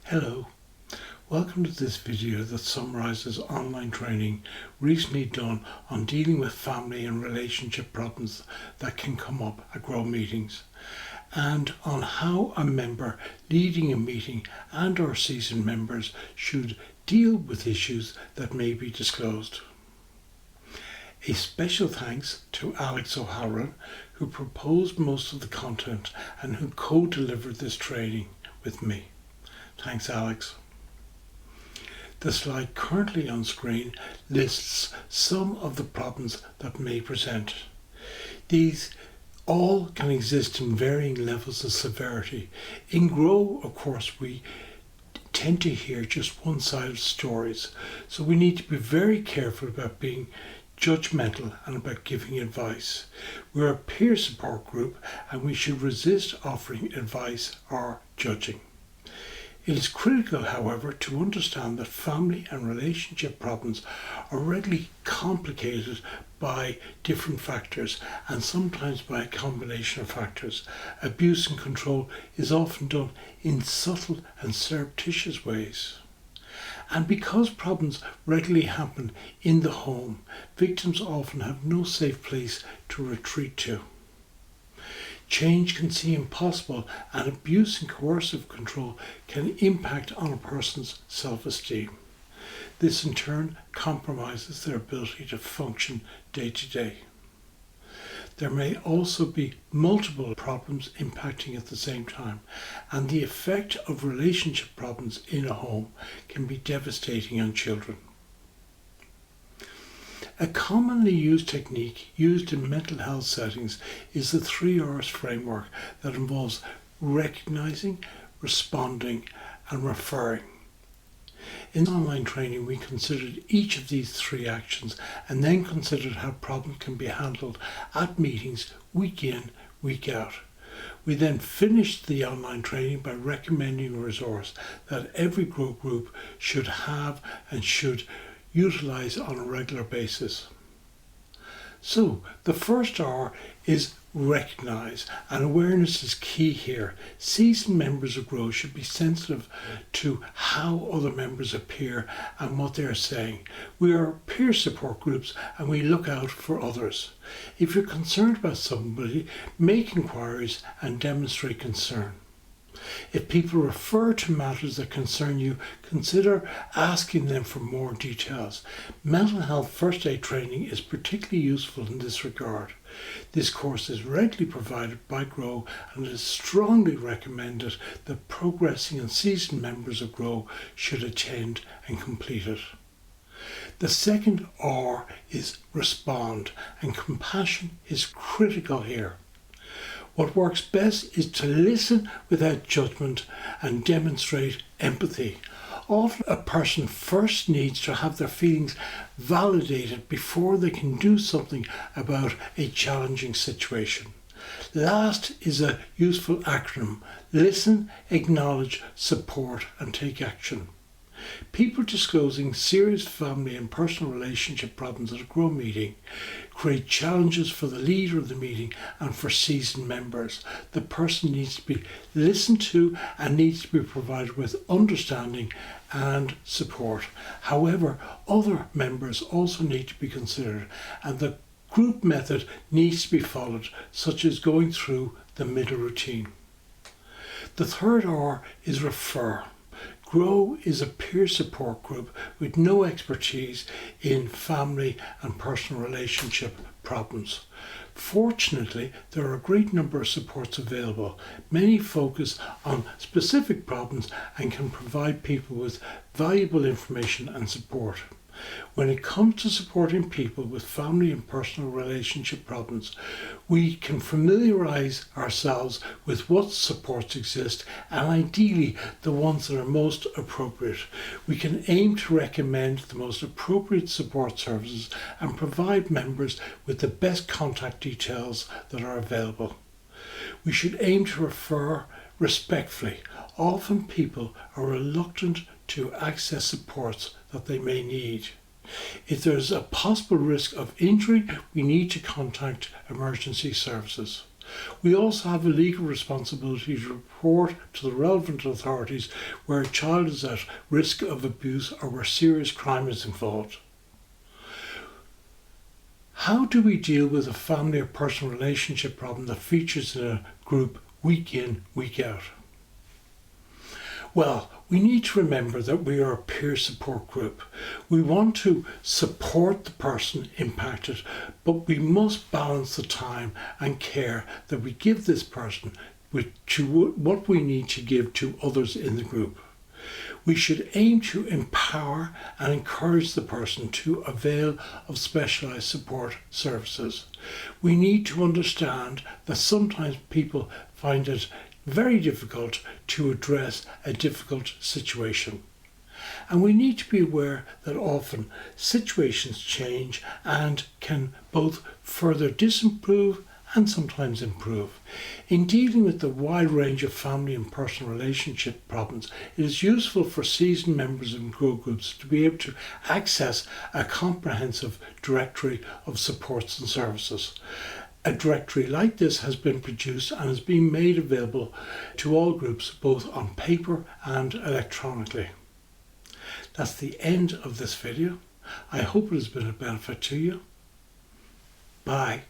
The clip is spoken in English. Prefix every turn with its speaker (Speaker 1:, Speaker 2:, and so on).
Speaker 1: Hello, welcome to this video that summarizes online training recently done on dealing with family and relationship problems that can come up at Grow meetings, and on how a member leading a meeting and or seasoned members should deal with issues that may be disclosed. A special thanks to Alex O'Halloran, who proposed most of the content and who co-delivered this training with me. Thanks, Alex. The slide currently on screen lists some of the problems that may present. These all can exist in varying levels of severity. In Grow, of course, we tend to hear just one side of stories, so we need to be very careful about being judgmental and about giving advice. We're a peer support group and we should resist offering advice or judging. It is critical, however, to understand that family and relationship problems are readily complicated by different factors and sometimes by a combination of factors. Abuse and control is often done in subtle and surreptitious ways. And because problems regularly happen in the home, victims often have no safe place to retreat to. Change can seem impossible, and abuse and coercive control can impact on a person's self-esteem. This in turn compromises their ability to function day to day. There may also be multiple problems impacting at the same time, and the effect of relationship problems in a home can be devastating on children. A commonly used technique used in mental health settings is the 3 R's framework that involves recognizing, responding, and referring. In online training, we considered each of these 3 actions and then considered how problems can be handled at meetings week in, week out. We then finished the online training by recommending a resource that every Grow group should have and should utilize on a regular basis. So the first R is recognize, and awareness is key here. Seasoned members of Grow should be sensitive to how other members appear and what they're saying. We are peer support groups and we look out for others. If you're concerned about somebody, make inquiries and demonstrate concern. If people refer to matters that concern you, consider asking them for more details. Mental health first aid training is particularly useful in this regard. This course is readily provided by Grow and it is strongly recommended that progressing and seasoned members of Grow should attend and complete it. The second R is respond, and compassion is critical here. What works best is to listen without judgment and demonstrate empathy. Often a person first needs to have their feelings validated before they can do something about a challenging situation. LAST is a useful acronym: listen, acknowledge, support, and take action. People disclosing serious family and personal relationship problems at a Grow meeting create challenges for the leader of the meeting and for seasoned members. The person needs to be listened to and needs to be provided with understanding and support. However, other members also need to be considered, and the group method needs to be followed, such as going through the middle routine. The third R is refer. Grow is a peer support group with no expertise in family and personal relationship problems. Fortunately, there are a great number of supports available. Many focus on specific problems and can provide people with valuable information and support. When it comes to supporting people with family and personal relationship problems, we can familiarize ourselves with what supports exist and ideally the ones that are most appropriate. We can aim to recommend the most appropriate support services and provide members with the best contact details that are available. We should aim to refer respectfully. Often people are reluctant to access supports that they may need. If there is a possible risk of injury, we need to contact emergency services. We also have a legal responsibility to report to the relevant authorities where a child is at risk of abuse or where serious crime is involved. How do we deal with a family or personal relationship problem that features in a group week in, week out? Well, we need to remember that we are a peer support group. We want to support the person impacted, but we must balance the time and care that we give this person with what we need to give to others in the group. We should aim to empower and encourage the person to avail of specialised support services. We need to understand that sometimes people find it very difficult to address a difficult situation. And we need to be aware that often situations change and can both further disimprove and sometimes improve. In dealing with the wide range of family and personal relationship problems, it is useful for seasoned members of groups to be able to access a comprehensive directory of supports and services. A directory like this has been produced and is being made available to all groups both on paper and electronically. That's the end of this video. I hope it has been a benefit to you. Bye.